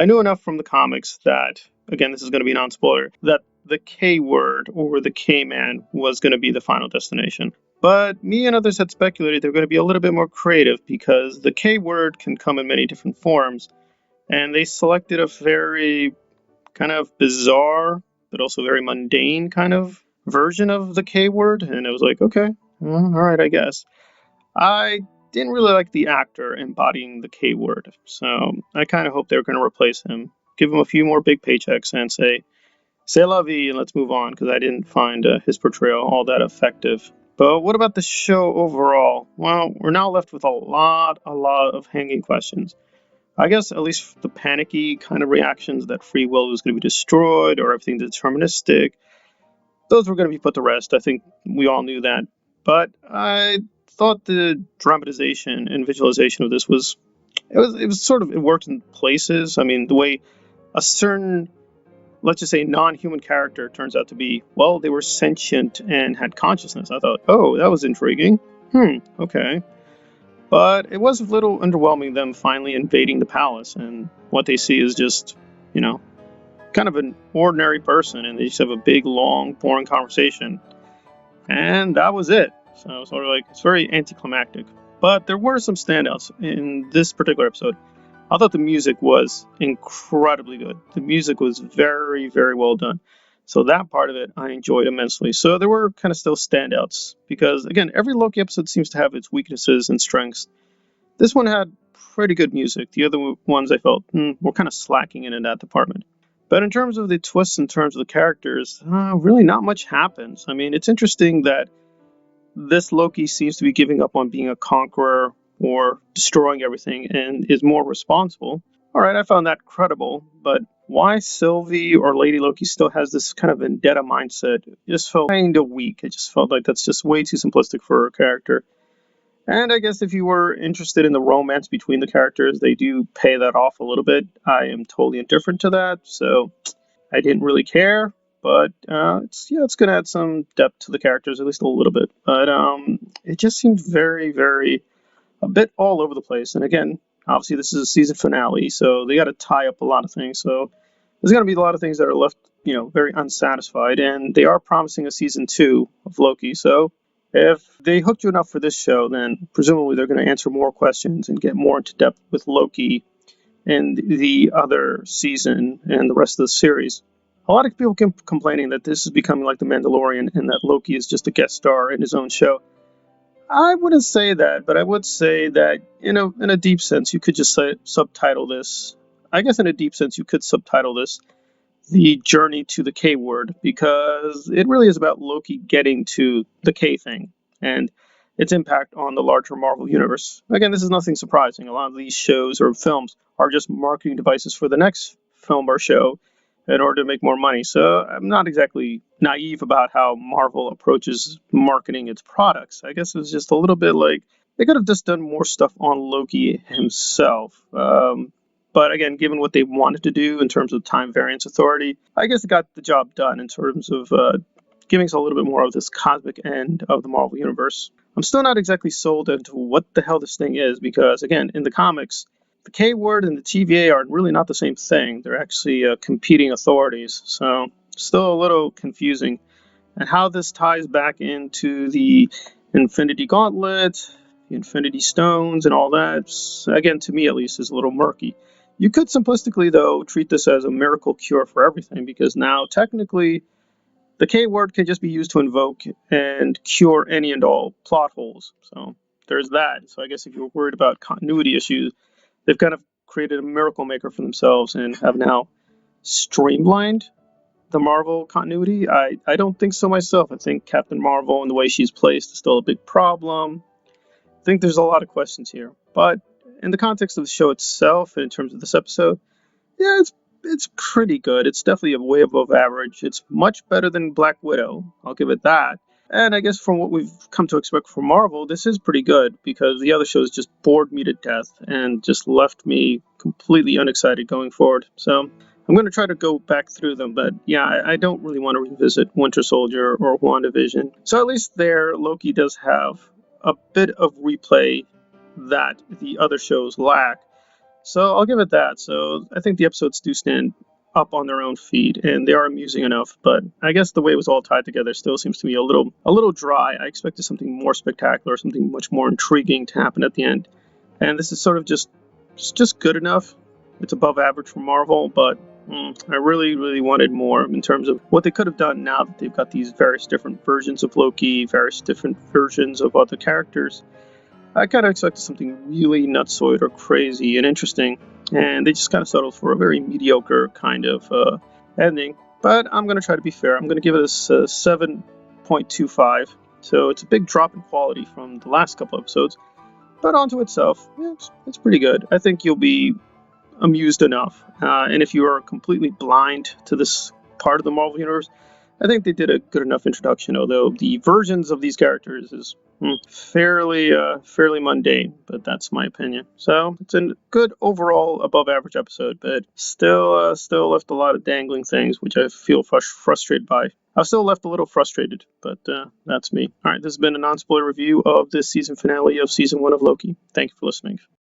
I knew enough from the comics that, again, this is going to be non-spoiler, that the K word or the K man was going to be the final destination. But me and others had speculated they're going to be a little bit more creative because the K word can come in many different forms, and they selected a very kind of bizarre but also very mundane kind of version of the K word, and it was like, okay, well, all right, I guess. I didn't really like the actor embodying the K word, so I kind of hope they were going to replace him, give him a few more big paychecks, and say, "C'est la vie," and let's move on, because I didn't find his portrayal all that effective. But what about the show overall? Well, we're now left with a lot of hanging questions. I guess at least the panicky kind of reactions that free will was going to be destroyed or everything's deterministic, those were going to be put to rest. I think we all knew that. But I thought the dramatization and visualization of this was sort of, it worked in places. I mean, the way a certain, let's just say, non-human character turns out to be, well, they were sentient and had consciousness. I thought, oh, that was intriguing. Okay. But it was a little underwhelming them finally invading the palace, and what they see is just, you know, kind of an ordinary person, and they just have a big, long, boring conversation. And that was it. So sort of like, it's very anticlimactic. But there were some standouts in this particular episode. I thought the music was incredibly good. The music was very, very well done. So that part of it I enjoyed immensely. So there were kind of still standouts because, again, every Loki episode seems to have its weaknesses and strengths. This one had pretty good music. The other ones I felt were kind of slacking in that department. But in terms of the twists, in terms of the characters, really not much happens. I mean, it's interesting that this Loki seems to be giving up on being a conqueror or destroying everything and is more responsible. All right, I found that credible, but why Sylvie or Lady Loki still has this kind of vendetta mindset just felt kind of weak. It just felt like that's just way too simplistic for her character. And I guess if you were interested in the romance between the characters, they do pay that off a little bit. I am totally indifferent to that, so I didn't really care. But it's gonna add some depth to the characters, at least a little bit. But it just seemed very, very a bit all over the place. And again, obviously this is a season finale, so they got to tie up a lot of things. So there's gonna be a lot of things that are left, very unsatisfied. And they are promising a season 2 of Loki, so if they hooked you enough for this show, then presumably they're going to answer more questions and get more into depth with Loki and the other season and the rest of the series. A lot of people keep complaining that this is becoming like The Mandalorian and that Loki is just a guest star in his own show. I wouldn't say that, but I would say that, in a deep sense, you could just subtitle this. I guess in a deep sense, you could subtitle this the journey to the K word, because it really is about Loki getting to the K thing and its impact on the larger Marvel universe. Again, this is nothing surprising. A lot of these shows or films are just marketing devices for the next film or show in order to make more money. So I'm not exactly naive about how Marvel approaches marketing its products. I guess it was just a little bit like they could have just done more stuff on Loki himself. But again, given what they wanted to do in terms of time variance authority, I guess it got the job done in terms of giving us a little bit more of this cosmic end of the Marvel Universe. I'm still not exactly sold into what the hell this thing is because, again, in the comics, the K word and the TVA are really not the same thing. They're actually competing authorities. So still a little confusing. And how this ties back into the Infinity Gauntlet, the Infinity Stones, and all that, again, to me at least, is a little murky. You could simplistically, though, treat this as a miracle cure for everything, because now, technically, the K word can just be used to invoke and cure any and all plot holes. So there's that. So I guess if you're worried about continuity issues, they've kind of created a miracle maker for themselves and have now streamlined the Marvel continuity. I don't think so myself. I think Captain Marvel and the way she's placed is still a big problem. I think there's a lot of questions here. But in the context of the show itself, and in terms of this episode, yeah, it's pretty good. It's definitely a way above average. It's much better than Black Widow. I'll give it that. And I guess from what we've come to expect from Marvel, this is pretty good because the other shows just bored me to death and just left me completely unexcited going forward. So I'm going to try to go back through them, but yeah, I don't really want to revisit Winter Soldier or WandaVision. So at least there, Loki does have a bit of replay that the other shows lack. So I'll give it that. So I think the episodes do stand up on their own feet, and they are amusing enough. But I guess the way it was all tied together still seems to me a little dry. I expected something more spectacular, something much more intriguing to happen at the end, and this is sort of just good enough. It's above average for Marvel, but I really wanted more in terms of what they could have done now that they've got these various different versions of Loki, various different versions of other characters. I kind of expected something really nutsoid or crazy and interesting, and they just kind of settled for a very mediocre kind of ending. But I'm going to try to be fair. I'm going to give it a 7.25. So it's a big drop in quality from the last couple episodes, but onto itself, yeah, it's pretty good. I think you'll be amused enough. And if you are completely blind to this part of the Marvel Universe, I think they did a good enough introduction, although the versions of these characters is fairly mundane, but that's my opinion. So it's a good overall above average episode, but still left a lot of dangling things, which I feel frustrated by. I'm still left a little frustrated, but that's me. All right, this has been a non-spoiler review of this season finale of season 1 of Loki. Thank you for listening.